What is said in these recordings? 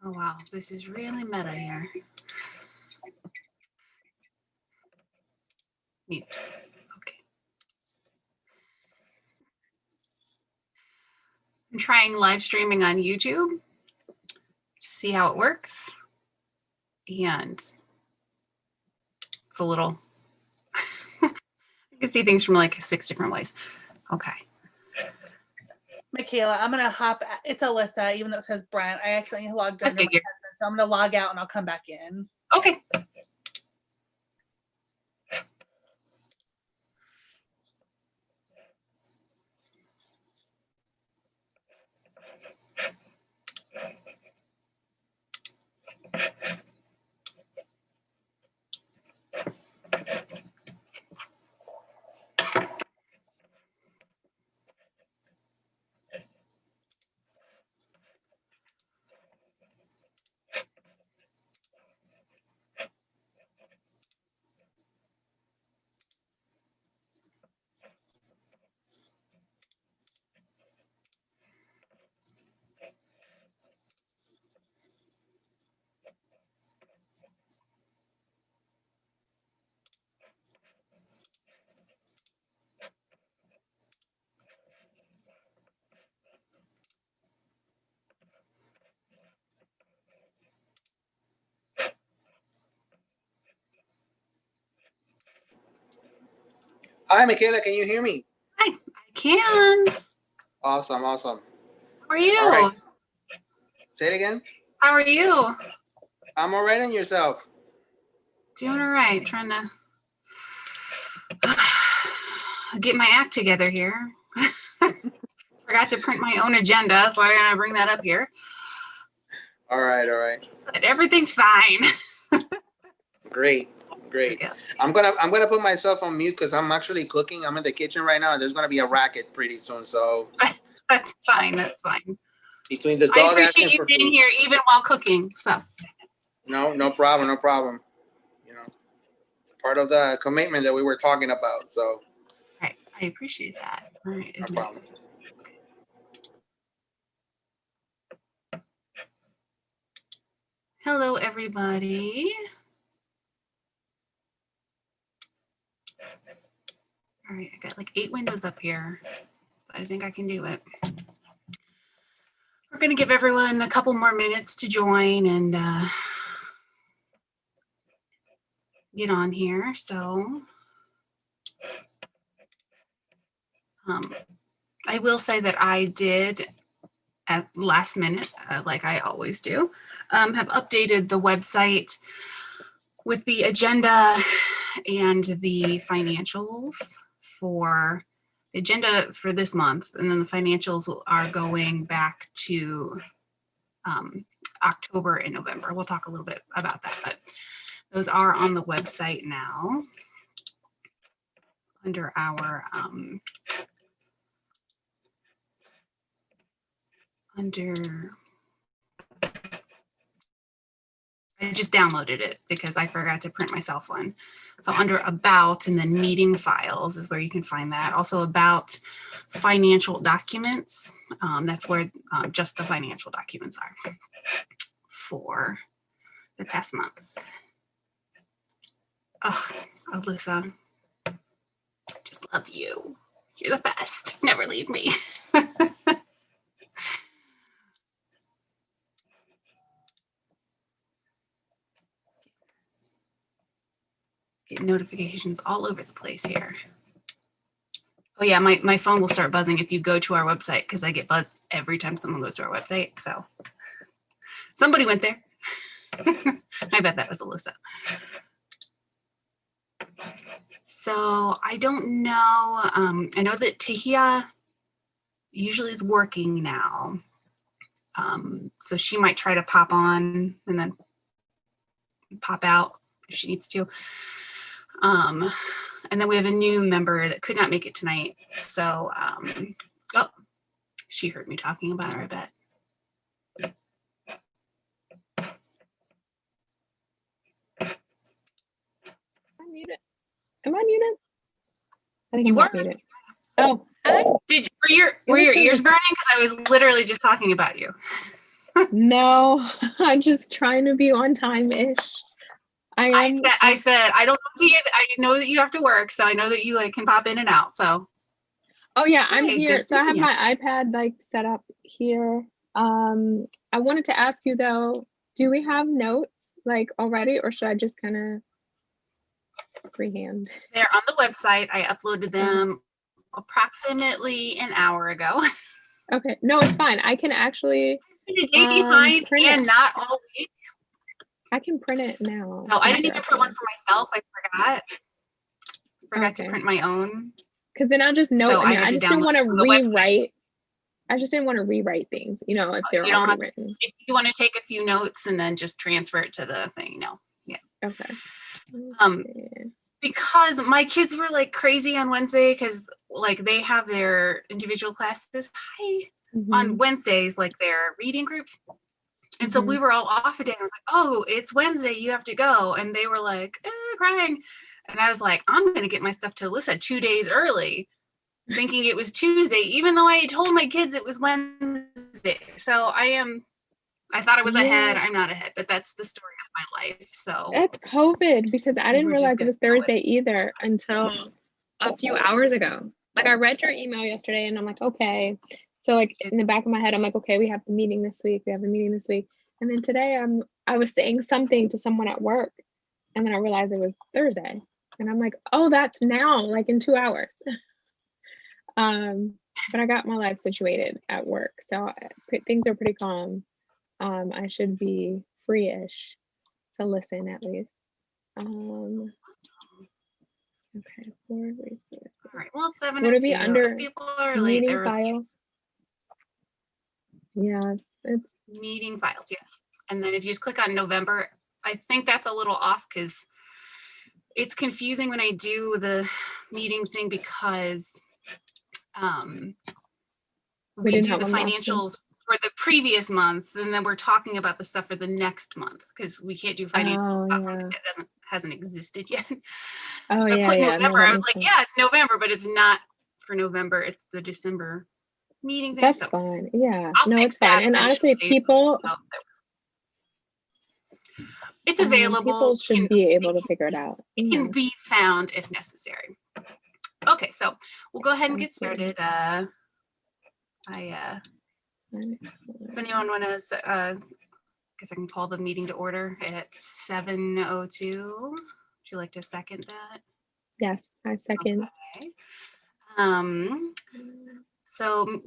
Oh, wow. This is really meta here. Mute. Okay. I'm trying live streaming on YouTube to see how it works. And it's a little, I can see things from like 6 different ways. Okay. Michaela, I'm going to hop. It's Alyssa, even though it says Brent. I accidentally logged under my husband. So I'm going to log out and I'll come back in. Okay. Hi, Michaela. Can you hear me? Hi, I can. Awesome, awesome. How are you? All right. Say it again. How are you? I'm all right, and yourself? Doing all right. Trying to get my act together here. Forgot to print my own agenda, so I'm gonna bring that up here. All right, all right. But everything's fine. Great, great. I'm gonna put myself on mute because I'm actually cooking. I'm in the kitchen right now, and there's gonna be a racket pretty soon. So that's fine. That's fine. Between the dog, I appreciate you being here even while cooking. So no problem, no problem. You know, it's part of the commitment that we were talking about. So right, I appreciate that. All right, no problem. Hello, everybody. All right, I got like 8 windows up here, but I think I can do it. We're going to give everyone a couple more minutes to join and get on here. So I will say that I did at last minute, like I always do, have updated the website with the agenda and the financials for the agenda for this month, and then the financials are going back to October and November. We'll talk a little bit about that, but those are on the website now under our I just downloaded it because I forgot to print myself one. So under about and then meeting files is where you can find that. Also about financial documents. That's where just the financial documents are for the past month. Oh, Alyssa, I just love you. You're the best. Never leave me. Get notifications all over the place here. Oh yeah, my phone will start buzzing if you go to our website because I get buzzed every time someone goes to our website. So somebody went there. I bet that was Alyssa. So I don't know. I know that Tahia usually is working now. So she might try to pop on and then pop out if she needs to. And then we have a new member that could not make it tonight. So, oh, she heard me talking about her, I bet. I'm muted. Am I muted? I think you I'm were muted. Oh, hi. Were your ears burning? Because I was literally just talking about you. No, I'm just trying to be on time-ish. I said, I don't know to use it. I know that you have to work, so I know that you like can pop in and out. So Oh yeah, I'm hey, here. good So I have seeing ya. my iPad like set up here. I wanted to ask you though, do we have notes like already, or should I just kind of freehand? They're on the website. I uploaded them approximately an hour ago. Okay, no, it's fine. I can actually A day behind print and it. not all week. I can print it now. So I since didn't you're even up print one here. for myself. I forgot to Okay. print my own. Because then I'll just note So in I there. had I to just didn't download want to it from the website. rewrite. I just didn't want to rewrite things, you know, if they're You don't already have written. if you want to take a few notes and then just transfer it to the thing, no. Yeah. Okay. Because my kids were like crazy on Wednesday because like they have their individual classes on Wednesdays, like their reading groups. And so we were all off a day. I was like, oh, it's Wednesday, you have to go. And they were like, crying. And I was like, I'm going to get my stuff to Alyssa 2 days early, thinking it was Tuesday, even though I told my kids it was Wednesday. So I thought I was ahead. I'm not ahead, but that's the story of my life. So That's COVID, because I didn't we're just realize it gonna was go with Thursday either until a few hours ago. Like I read your email yesterday and I'm like, okay. So like in the back of my head, I'm like, okay, we have the meeting this week. We have the meeting this week. And then today I was saying something to someone at work and then I realized it was Thursday. And I'm like, oh, that's now, like in 2 hours. But I got my life situated at work. So things are pretty calm. I should be free-ish to listen at least. Okay, for resources. All right. Well, it's Would it be 7:02. under If people are late, meeting they're files? Yeah, it's meeting files, yes. And then if you just click on November, I think that's a little off because it's confusing when I do the meeting thing because we didn't do have the them last month. financials for the previous month, and then we're talking about the stuff for the next month because we can't do financials about something that hasn't existed yet. Oh So I put yeah. No, November. that I was makes like, sense. yeah, it's November, but it's not for November. It's the December meeting thing. That's So fine. Yeah, I'll no, fix it's fine. that And honestly, eventually. people It's available. should be able to figure it out. It can be found if necessary. Okay, so we'll go ahead and get started. Does anyone want to? Guess I can call the meeting to order at 7:02. Would you like to second that? Yes, I second. Okay. So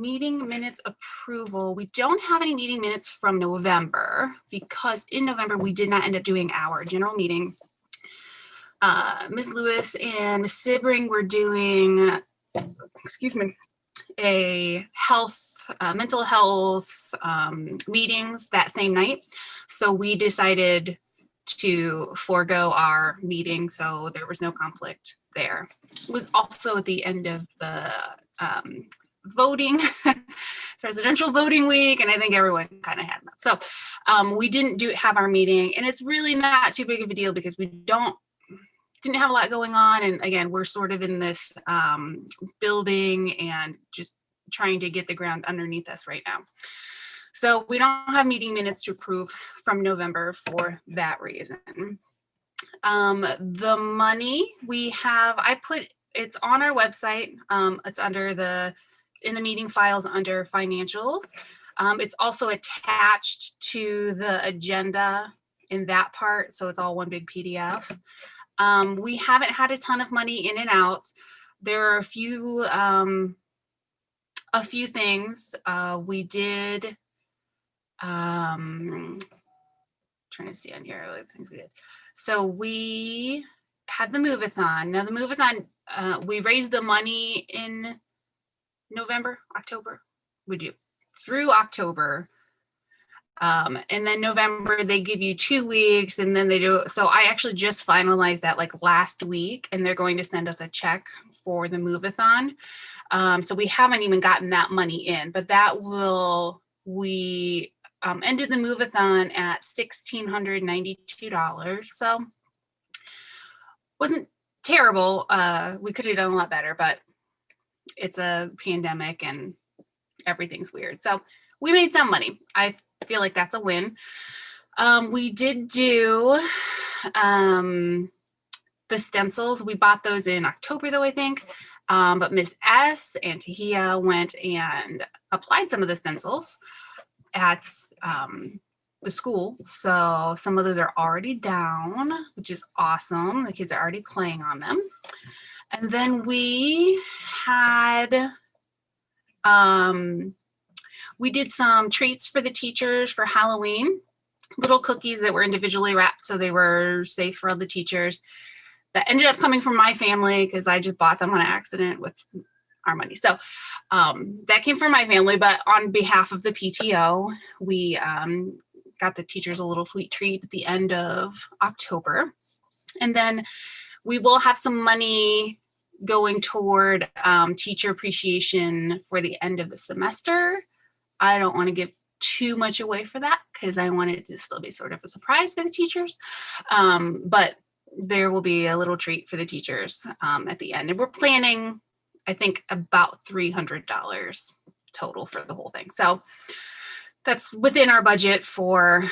meeting minutes approval. We don't have any meeting minutes from November because in November we did not end up doing our general meeting. Ms. Lewis and Ms. Sibring were doing, a mental health meetings that same night. So we decided to forego our meeting, so there was no conflict there. It was also at the end of the voting, presidential voting week, and I think everyone kind of had enough. So we didn't have our meeting, and it's really not too big of a deal because we didn't have a lot going on. And again, we're sort of in this building and just trying to get the ground underneath us right now. So we don't have meeting minutes to approve from November for that reason. The money we have, it's on our website. It's in the meeting files under financials. It's also attached to the agenda in that part. So it's all one big PDF. We haven't had a ton of money in and out. There are a few things we did. Trying to see on here the things we did. So we had the move-a-thon. Now the move-a-thon, we raised the money in November, October. We do through October. And then November, they give you 2 weeks and then they do. So I actually just finalized that like last week and they're going to send us a check for the move-a-thon. So we haven't even gotten that money in, but we ended the move-a-thon at $1,692. So wasn't terrible. We could have done a lot better, but it's a pandemic and everything's weird. So we made some money. I feel like that's a win. We did do the stencils. We bought those in October though, I think. But Miss S and Tahia went and applied some of the stencils at the school. So some of those are already down, which is awesome. The kids are already playing on them. And then we had, we did some treats for the teachers for Halloween, little cookies that were individually wrapped so they were safe for all the teachers. That ended up coming from my family because I just bought them on accident with our money. So that came from my family, but on behalf of the PTO, we got the teachers a little sweet treat at the end of October. And then we will have some money going toward teacher appreciation for the end of the semester. I don't want to give too much away for that because I want it to still be sort of a surprise for the teachers. But there will be a little treat for the teachers at the end. And we're planning, I think, about $300 total for the whole thing. So that's within our budget for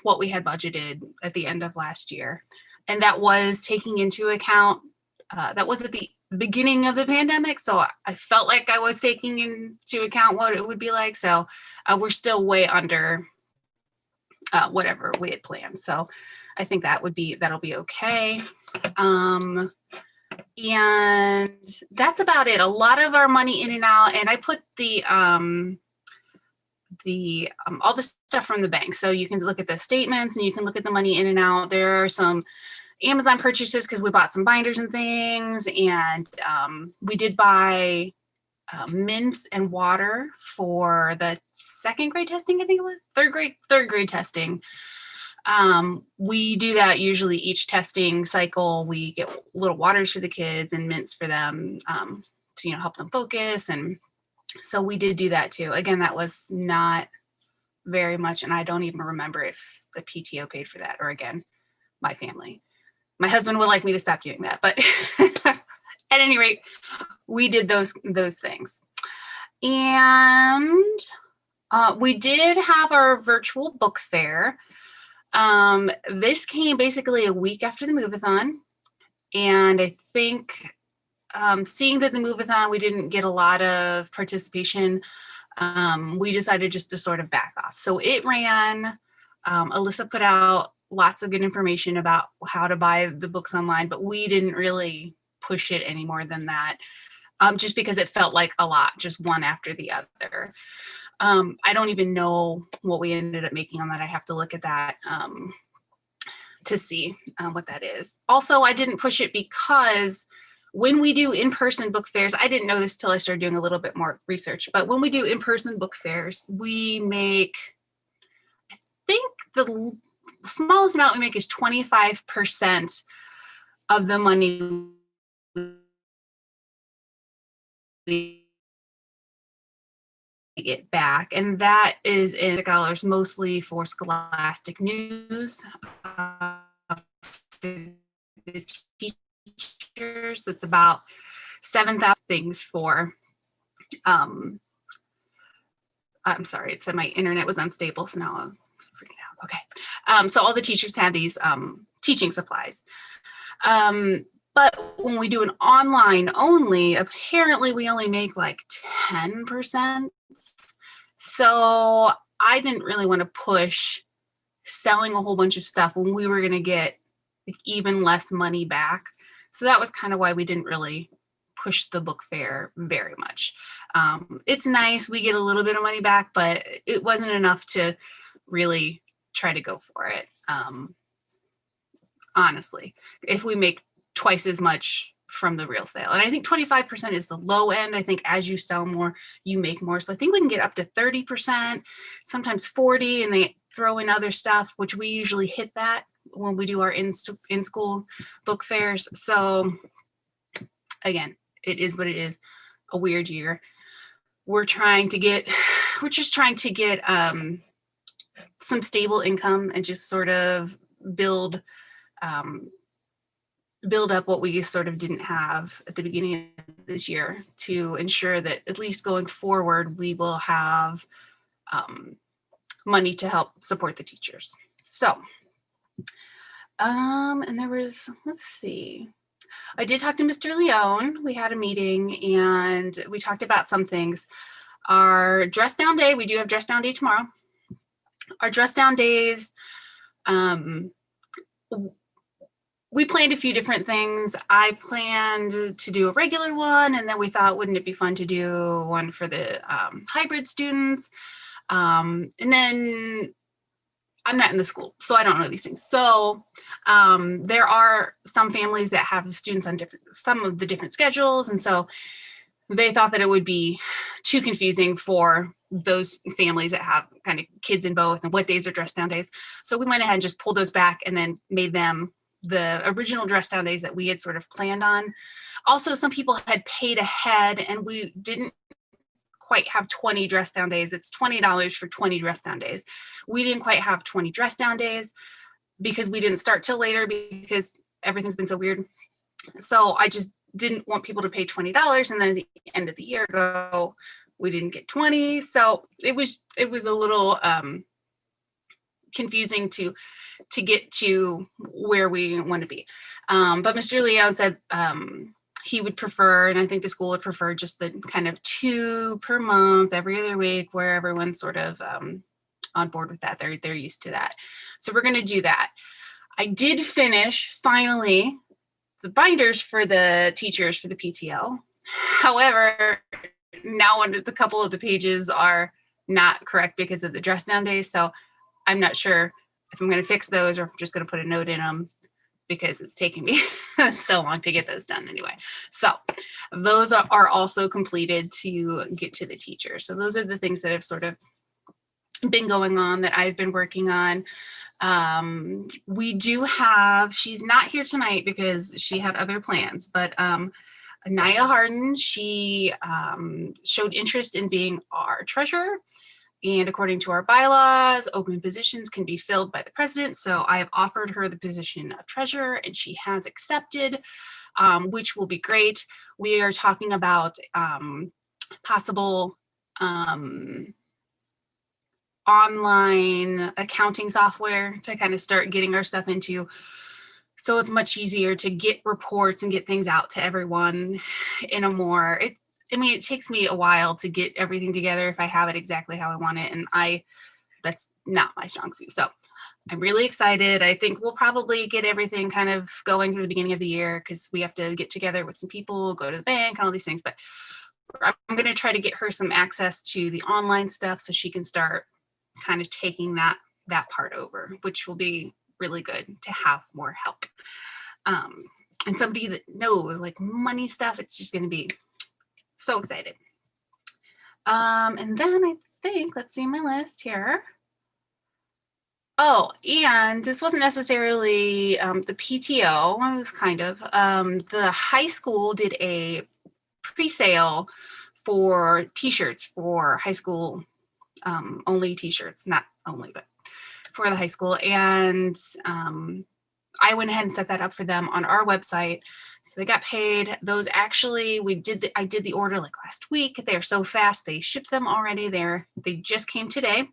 what we had budgeted at the end of last year. And that was taking into account, that was at the beginning of the pandemic. So I felt like I was taking into account what it would be like. So we're still way under whatever we had planned. So I think that'll be okay. And that's about it. A lot of our money in and out, and I put all the stuff from the bank. So you can look at the statements and you can look at the money in and out. There are some Amazon purchases because we bought some binders and things. And we did buy mints and water for the second grade testing, I think it was third grade testing. We do that usually each testing cycle. We get little waters for the kids and mints for them to help them focus. And so we did do that too. Again, that was not very much, and I don't even remember if the PTO paid for that, or again, my family. My husband would like me to stop doing that, but at any rate, we did those things. And we did have our virtual book fair. This came basically a week after the move-a-thon, and I think seeing that the move-a-thon, we didn't get a lot of participation, we decided just to sort of back off. So it ran, Alyssa put out lots of good information about how to buy the books online, but we didn't really push it any more than that, just because it felt like a lot, just one after the other. I don't even know what we ended up making on that. I have to look at that to see what that is. Also, I didn't push it because when we do in-person book fairs, I didn't know this till I started doing a little bit more research, but when we do in-person book fairs, we make, I think the smallest amount we make is 25% of the money we get back, and that is in dollars, mostly for Scholastic News. The teachers, it's about 7,000 things for. I'm sorry, it said my internet was unstable, so now I'm freaking out. Okay, so all the teachers have these teaching supplies. But when we do an online only, apparently we only make like 10%. So I didn't really want to push selling a whole bunch of stuff when we were going to get like even less money back. So that was kind of why we didn't really push the book fair very much. It's nice, we get a little bit of money back, but it wasn't enough to really try to go for it. Honestly, if we make twice as much from the real sale. And I think 25% is the low end. I think as you sell more, you make more. So I think we can get up to 30%, sometimes 40%, and they throw in other stuff, which we usually hit that when we do our in-school book fairs. So again, it is what it is, a weird year. We're just trying to get some stable income and just sort of build build up what we sort of didn't have at the beginning of this year to ensure that at least going forward, we will have money to help support the teachers. So, and there was, let's see, I did talk to Mr. Leone. We had a meeting and we talked about some things. Our dress down day, we do have dress down day tomorrow. Our dress down days, we planned a few different things. I planned to do a regular one, and then we thought, wouldn't it be fun to do one for the hybrid students? And then I'm not in the school, so I don't know these things. So there are some families that have students on some of the different schedules. And so they thought that it would be too confusing for those families that have kind of kids in both and what days are dress down days. So we went ahead and just pulled those back and then made them the original dress down days that we had sort of planned on. Also, some people had paid ahead and we didn't quite have 20 dress down days. It's $20 for 20 dress down days. We didn't quite have 20 dress down days because we didn't start till later because everything's been so weird. So I just didn't want people to pay $20 and then at the end of the year go, we didn't get 20. So it was a little confusing to get to where we want to be. But Mr. Leon said he would prefer, and I think the school would prefer, just the kind of 2 per month, every other week, where everyone's sort of on board with that. They're used to that. So we're going to do that. I did finish finally the binders for the teachers for the PTO. However, now a couple of the pages are not correct because of the dress down days. So I'm not sure if I'm going to fix those or if I'm just going to put a note in them because it's taking me so long to get those done anyway. So those are also completed to get to the teacher. So those are the things that have sort of been going on that I've been working on. We do have, she's not here tonight because she had other plans, but Naya Harden, she showed interest in being our treasurer. And according to our bylaws, open positions can be filled by the president. So I have offered her the position of treasurer and she has accepted, which will be great. We are talking about possible online accounting software to kind of start getting our stuff into. So it's much easier to get reports and get things out to everyone in a more, it takes me a while to get everything together if I have it exactly how I want it. And that's not my strong suit. So I'm really excited. I think we'll probably get everything kind of going through the beginning of the year because we have to get together with some people, go to the bank and all these things. But I'm going to try to get her some access to the online stuff so she can start kind of taking that part over, which will be really good to have more help. And somebody that knows like money stuff, it's just going to be so excited. And then I think, let's see my list here. Oh, and this wasn't necessarily the PTO, it was kind of, the high school did a pre-sale for t-shirts for high school only t-shirts, not only, but for the high school. And I went ahead and set that up for them on our website. So they got paid. Those actually, I did the order like last week. They're so fast. They shipped them already. They just came today.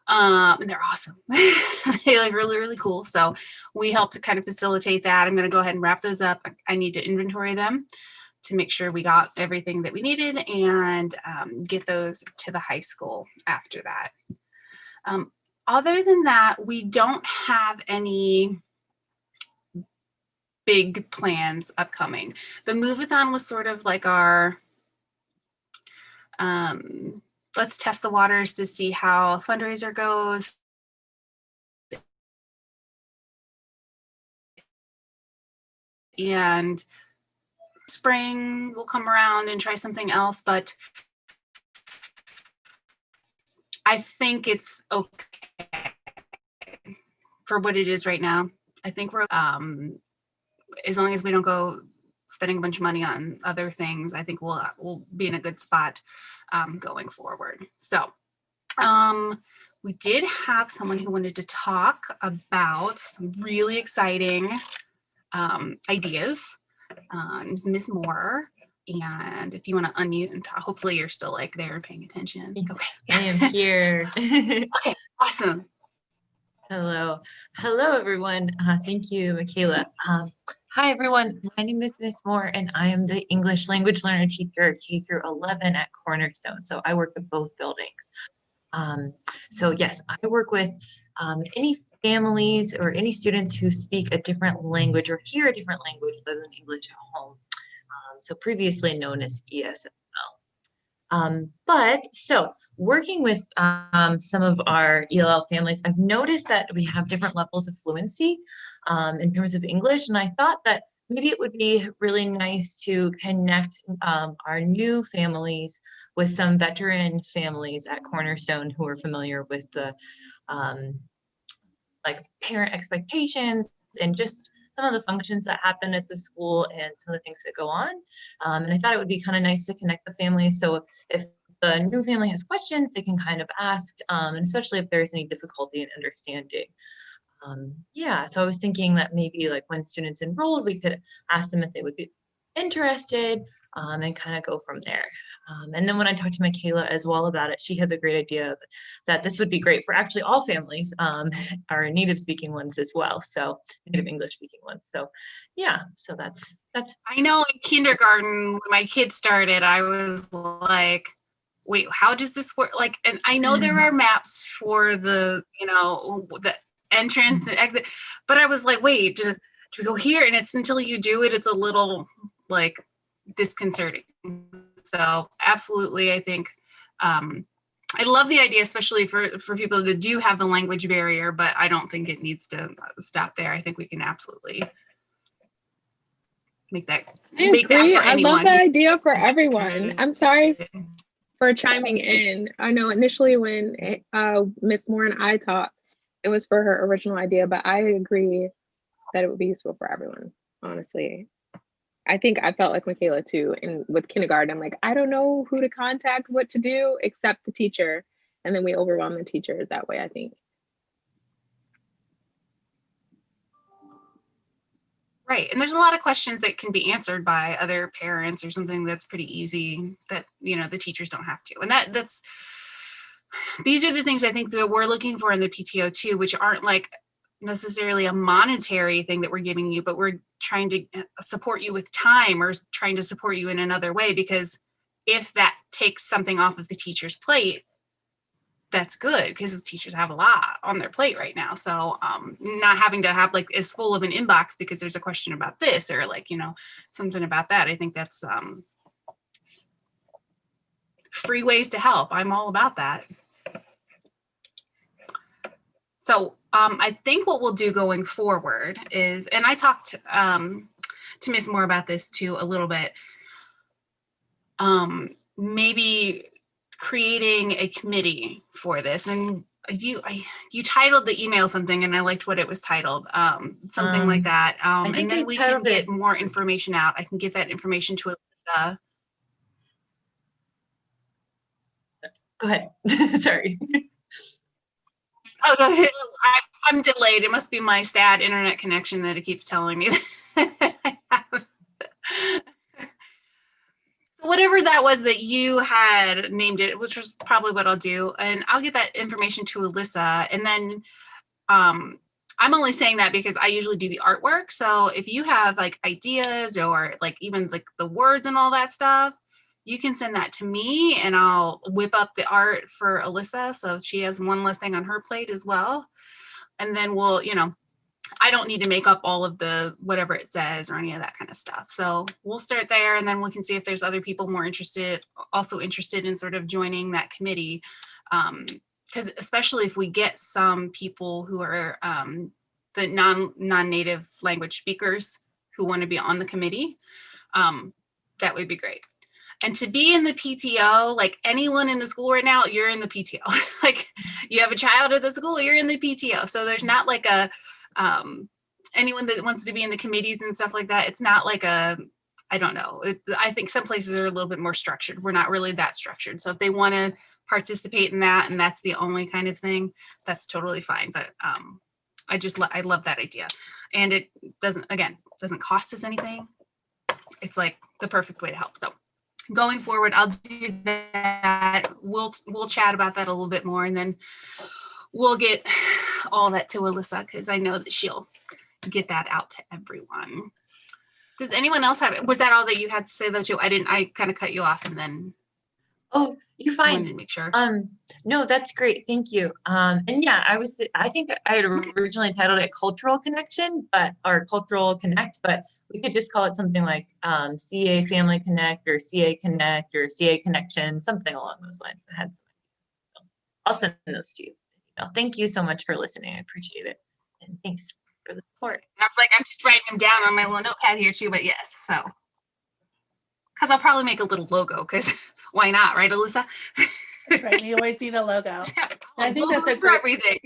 And they're awesome. They look really, really cool. So we helped to kind of facilitate that. I'm going to go ahead and wrap those up. I need to inventory them to make sure we got everything that we needed and get those to the high school after that. Other than that, we don't have any big plans upcoming. The move-a-thon was sort of like our let's test the waters to see how fundraiser goes. And spring we'll come around and try something else, but I think it's okay for what it is right now. I think we're as long as we don't go spending a bunch of money on other things, I think we'll be in a good spot going forward. So we did have someone who wanted to talk about some really exciting ideas. Is Ms. Moore. And if you want to unmute and talk, hopefully you're still like there and paying attention. Okay. I am here. Okay, awesome. Hello. Hello, everyone. Thank you, Michaela. Hi, everyone. My name is Miss Moore, and I am the English language learner teacher K through 11 at Cornerstone. So I work with both buildings. So yes, I work with any families or any students who speak a different language or hear a different language other than English at home. So previously known as ESL. So working with some of our ELL families, I've noticed that we have different levels of fluency in terms of English, and I thought that maybe it would be really nice to connect our new families with some veteran families at Cornerstone who are familiar with the like parent expectations and just some of the functions that happen at the school and some of the things that go on. And I thought it would be kind of nice to connect the families. So if the new family has questions, they can kind of ask, and especially if there's any difficulty in understanding. Yeah, so I was thinking that maybe like when students enrolled, we could ask them if they would be interested and kind of go from there. And then when I talked to Michaela as well about it, she had the great idea that this would be great for actually all families, our native speaking ones as well. So native English speaking ones. So yeah, so that's. I know in kindergarten, when my kids started, I was like, wait, how does this work? Like, and I know there are maps for the, the entrance and exit, but I was like, wait, do we go here? And it's until you do it, it's a little like disconcerting. So absolutely, I think I love the idea, especially for people that do have the language barrier, but I don't think it needs to stop there. I think we can absolutely make that for anyone. I love that idea for everyone. I'm sorry for chiming in. I know initially when Miss Moore and I talked, it was for her original idea, but I agree that it would be useful for everyone, honestly. I think I felt like Michaela too. And with kindergarten, I'm like, I don't know who to contact, what to do, except the teacher. And then we overwhelm the teachers that way, I think. Right. And there's a lot of questions that can be answered by other parents or something that's pretty easy that, the teachers don't have to. And these are the things I think that we're looking for in the PTO too, which aren't like necessarily a monetary thing that we're giving you, but we're trying to support you with time or trying to support you in another way, because if that takes something off of the teacher's plate, that's good, because the teachers have a lot on their plate right now. So not having to have like as full of an inbox because there's a question about this or like, something about that. I think that's free ways to help. I'm all about that. So I think what we'll do going forward is, and I talked to Ms. Moore about this too a little bit, maybe creating a committee for this. And you titled the email something, and I liked what it was titled, something like that. And then we can get more information out. I can get that information to Alyssa. Go ahead. Sorry. Oh, I'm delayed. It must be my sad internet connection that it keeps telling me. So whatever that was that you had named it, which was probably what I'll do, and I'll get that information to Alyssa. And then I'm only saying that because I usually do the artwork. So if you have like ideas or like even like the words and all that stuff, you can send that to me and I'll whip up the art for Alyssa. So she has one less thing on her plate as well. And then we'll, I don't need to make up all of the whatever it says or any of that kind of stuff. So we'll start there, and then we can see if there's other people also interested in sort of joining that committee. Because especially if we get some people who are the non-native language speakers who want to be on the committee, that would be great. And to be in the PTO, like anyone in the school right now, you're in the PTO. Like you have a child at the school, you're in the PTO. So there's not like a, anyone that wants to be in the committees and stuff like that. It's not like I don't know. I think some places are a little bit more structured. We're not really that structured. So if they want to participate in that and that's the only kind of thing, that's totally fine. But I love that idea. And it doesn't cost us anything. It's like the perfect way to help. So going forward, I'll do that. We'll chat about that a little bit more, and then we'll get all that to Alyssa, because I know that she'll get that out to everyone. Does anyone else have it? Was that all that you had to say though too? I kind of cut you off and then. Oh, you're wanted fine. to make sure. No, that's great. Thank you. And yeah, I think I had originally titled it Cultural Connection, or Cultural Connect, but we could just call it something like CA Family Connect or CA Connect or CA Connection, something along those lines. So I'll send those to you. Thank you so much for listening. I appreciate it. And thanks for the support. I was like, I'm just writing them down on my little notepad here too, but yes, so. Because I'll probably make a little logo, because why not, right, Alyssa? That's right. We always need a logo. Yeah, I think that's a for great everything.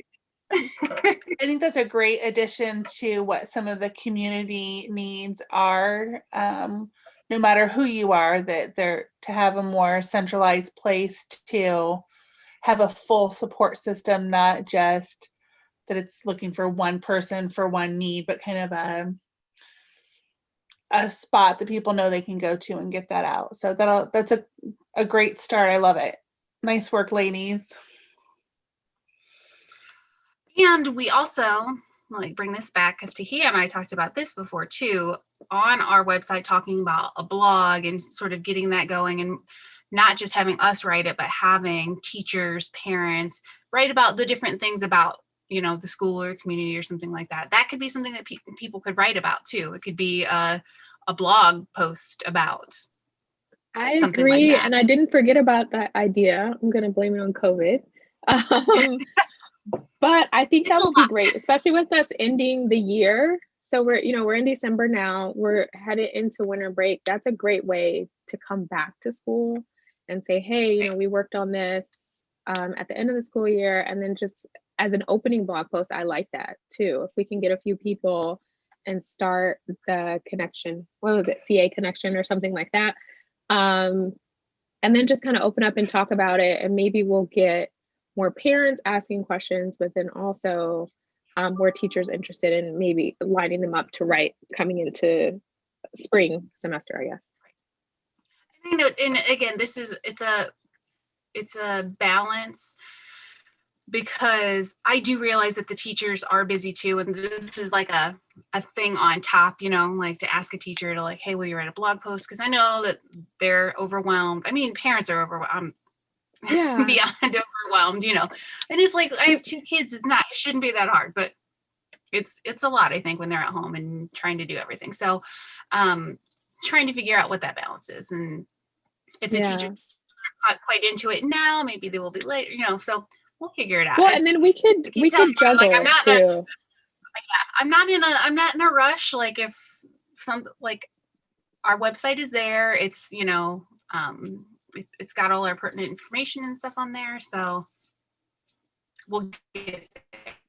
I think that's a great addition to what some of the community needs are. No matter who you are, that they're to have a more centralized place to have a full support system, not just that it's looking for one person for one need, but kind of a spot that people know they can go to and get that out. So that's a great start. I love it. Nice work, ladies. And we also bring this back, because Tahia and I talked about this before too, on our website, talking about a blog and sort of getting that going, and not just having us write it, but having teachers, parents write about the different things about, the school or community or something like that. That could be something that people could write about too. It could be a blog post about. I agree, and I didn't forget about that idea. I'm going to blame it on COVID. But I think that would be great, especially with us ending the year. So we're in December now. We're headed into winter break. That's a great way to come back to school and say, hey, we worked on this at the end of the school year. And then just as an opening blog post, I like that too. If we can get a few people and start the connection, what was it, CA connection or something like that. And then just kind of open up and talk about it. And maybe we'll get more parents asking questions, but then also more teachers interested in maybe lining them up to write coming into spring semester, I guess. And again, it's a balance, because I do realize that the teachers are busy too, and this is like a thing on top, like to ask a teacher to hey, will you write a blog post? Because I know that they're overwhelmed. I mean, parents are overwhelmed. Yeah. Beyond overwhelmed, and it's like, I have 2 kids. It shouldn't be that hard, but it's a lot, I think, when they're at home and trying to do everything. So trying to figure out what that balance is, and if the teacher not quite into it now, maybe they will be later, so we'll figure it out. Well, and then we could juggle I'm not too. I'm not in a rush. Like, if our website is there, it's it's got all our pertinent information and stuff on there, so we'll get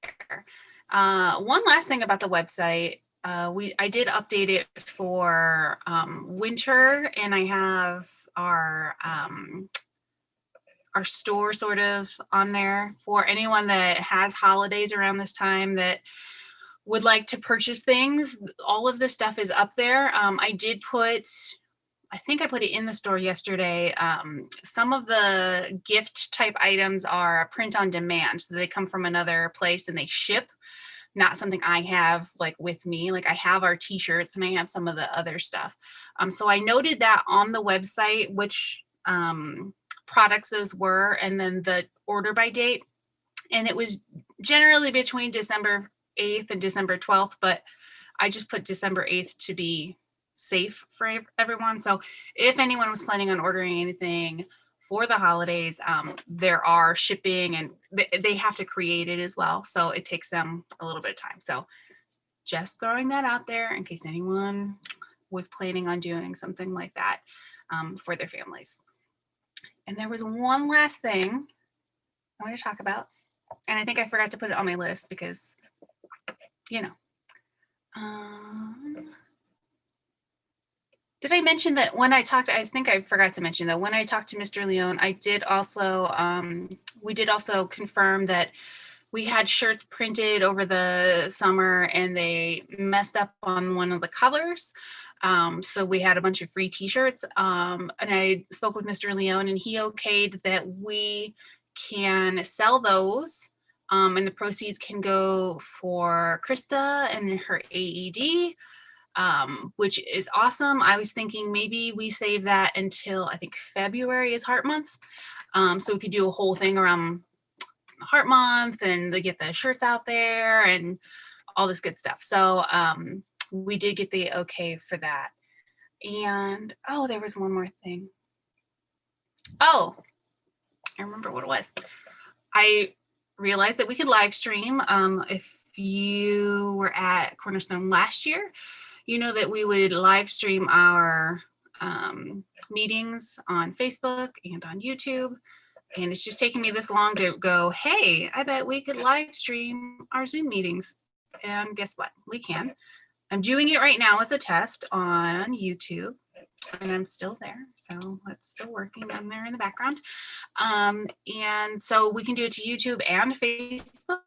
there. One last thing about the website, I did update it for winter, and I have our store sort of on there for anyone that has holidays around this time that would like to purchase things. All of this stuff is up there. I think I put it in the store yesterday. Some of the gift type items are print on demand. So they come from another place and they ship, not something I have with me. I have our t-shirts and I have some of the other stuff. So I noted that on the website, which products those were, and then the order by date. And it was generally between December 8th and December 12th, but I just put December 8th to be safe for everyone. So if anyone was planning on ordering anything for the holidays, there are shipping, and they have to create it as well. So it takes them a little bit of time. So just throwing that out there in case anyone was planning on doing something like that for their families. And there was one last thing I want to talk about, and I think I forgot to put it on my list because, did I mention that when I talked, I think I forgot to mention that when I talked to Mr. Leone, I did also, we did also confirm that we had shirts printed over the summer and they messed up on one of the colors. So we had a bunch of free t-shirts. And I spoke with Mr. Leone and he okayed that we can sell those. And the proceeds can go for Krista and her AED, which is awesome. I was thinking maybe we save that until I think February is Heart Month. So we could do a whole thing around Heart Month and they get the shirts out there and all this good stuff. So we did get the okay for that. And oh, there was one more thing. Oh, I remember what it was. I realized that we could live stream. If you were at Cornerstone last year, you know that we would live stream our meetings on Facebook and on YouTube. And it's just taking me this long to go, hey, I bet we could live stream our Zoom meetings. And guess what? We can. I'm doing it right now as a test on YouTube. And I'm still there. So it's still working down there in the background. And so we can do it to YouTube and Facebook.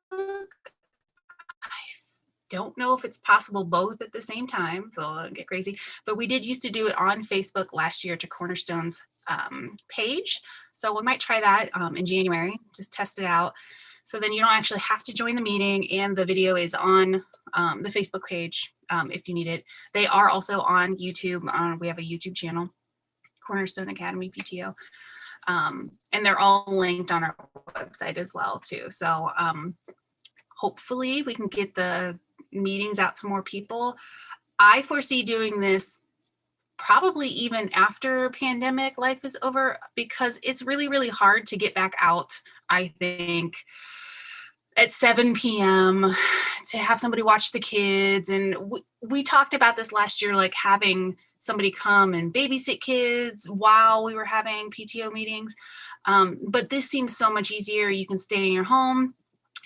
Don't know if it's possible both at the same time, so I'll get crazy. But we did used to do it on Facebook last year to Cornerstone's page. So we might try that in January, just test it out. So then you don't actually have to join the meeting and the video is on the Facebook page if you need it. They are also on YouTube. We have a YouTube channel, Cornerstone Academy PTO. And they're all linked on our website as well too. So hopefully we can get the meetings out to more people. I foresee doing this probably even after pandemic life is over because it's really, really hard to get back out, I think, at 7 p.m. to have somebody watch the kids. And we talked about this last year, like having somebody come and babysit kids while we were having PTO meetings. But this seems so much easier. You can stay in your home.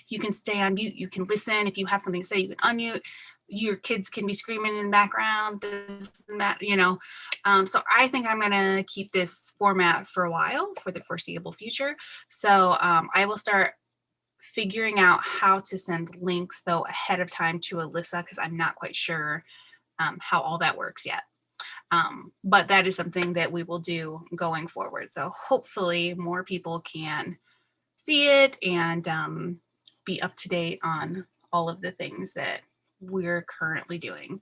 You can stay on mute. You can listen. If you have something to say, you can unmute. Your kids can be screaming in the background, this and that, you know. So I think I'm going to keep this format for a while for the foreseeable future. So I will start figuring out how to send links, though, ahead of time to Alyssa, because I'm not quite sure how all that works yet. But that is something that we will do going forward. So hopefully more people can see it and be up to date on all of the things that we're currently doing.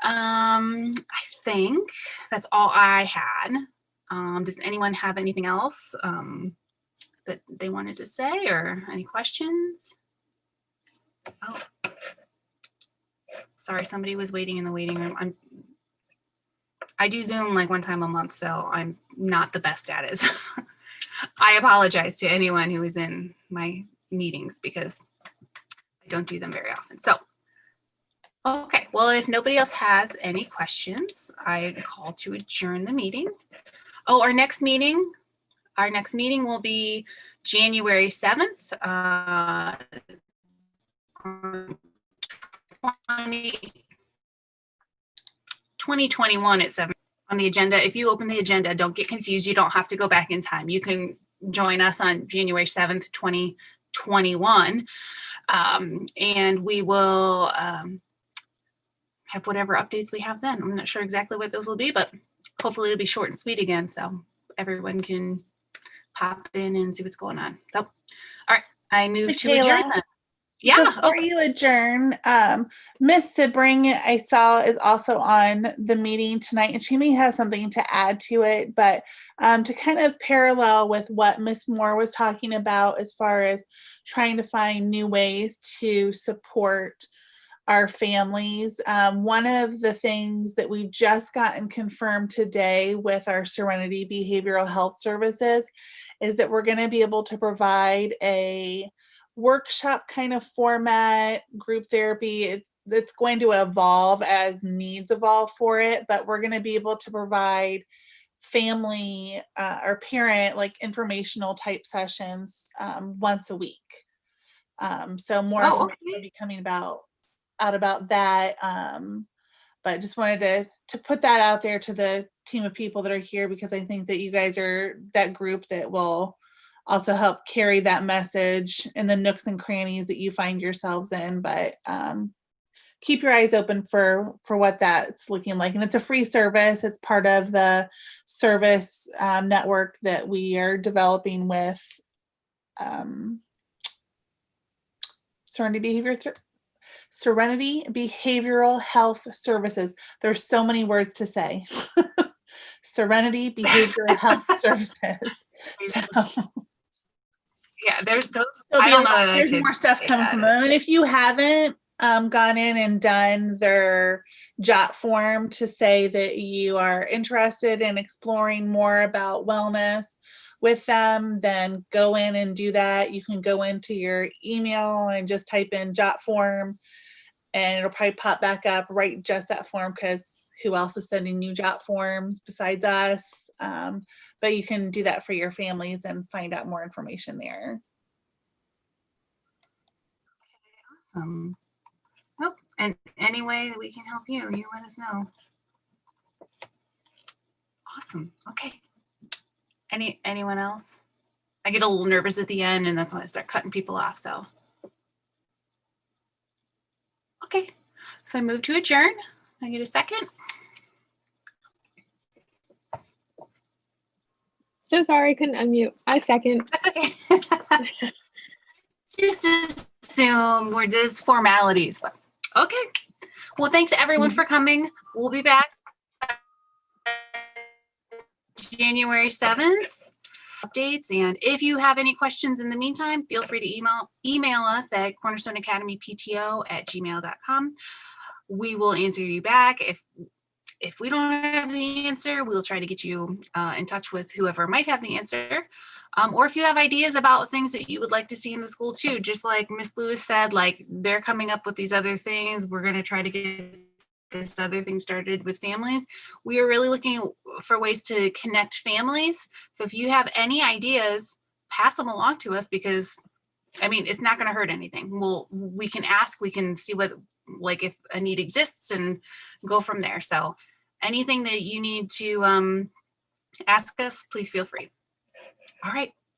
I think that's all I had. Does anyone have anything else that they wanted to say or any questions? Oh, sorry, somebody was waiting in the waiting room. I do Zoom like one time a month, so I'm not the best at it. I apologize to anyone who is in my meetings because I don't do them very often. So, okay, well, if nobody else has any questions, I call to adjourn the meeting. Oh, our next meeting will be January 7th, 2021 at 7 on the agenda. If you open the agenda, don't get confused. You don't have to go back in time. You can join us on January 7th, 2021. And we will have whatever updates we have then. I'm not sure exactly what those will be, but hopefully it'll be short and sweet again. So everyone can pop in and see what's going on. So, all right, I move to adjourn then. Yeah. Before you adjourn, Miss Sebring, I saw, is also on the meeting tonight, and she may have something to add to it, but to kind of parallel with what Miss Moore was talking about as far as trying to find new ways to support our families. One of the things that we've just gotten confirmed today with our Serenity Behavioral Health Services is that we're going to be able to provide a workshop kind of format, group therapy. It's going to evolve as needs evolve for it, but we're going to be able to provide family or parent like informational type sessions once a week. So more information will be coming out about that. But just wanted to put that out there to the team of people that are here, because I think that you guys are that group that will also help carry that message in the nooks and crannies that you find yourselves in. But keep your eyes open for what that's looking like. And it's a free service. It's part of the service network that we are developing with Serenity Behavioral Health Services. There's so many words to say. Serenity Behavioral Health Services. So Yeah, there's those. there'll I be a don't know lot- that I there's could more stuff say coming that. from them. And if you haven't gone in and done their jot form to say that you are interested in exploring more about wellness with them, then go in and do that. You can go into your email and just type in jot form, and it'll probably pop back up, right? Just that form, because who else is sending you jot forms besides us? But you can do that for your families and find out more information there. Awesome. Oh, and any way that we can help you, you let us know. Awesome. Okay. Anyone else? I get a little nervous at the end, and that's when I start cutting people off. So, okay. So I move to adjourn. I get a second. So sorry, couldn't unmute. I second. That's okay. Just assume we're just formalities, but okay. Well, thanks everyone for coming. We'll be back January 7th. Updates, and if you have any questions in the meantime, feel free to email us at cornerstoneacademypto@gmail.com. We will answer you back. If we don't have the answer, we'll try to get you in touch with whoever might have the answer. Or if you have ideas about things that you would like to see in the school too, just like Miss Lewis said, like they're coming up with these other things. We're going to try to get this other thing started with families. We are really looking for ways to connect families. So if you have any ideas, pass them along to us, because I mean, it's not going to hurt anything. We can ask, we can see what, like if a need exists, and go from there. So anything that you need to ask us, please feel free. All right.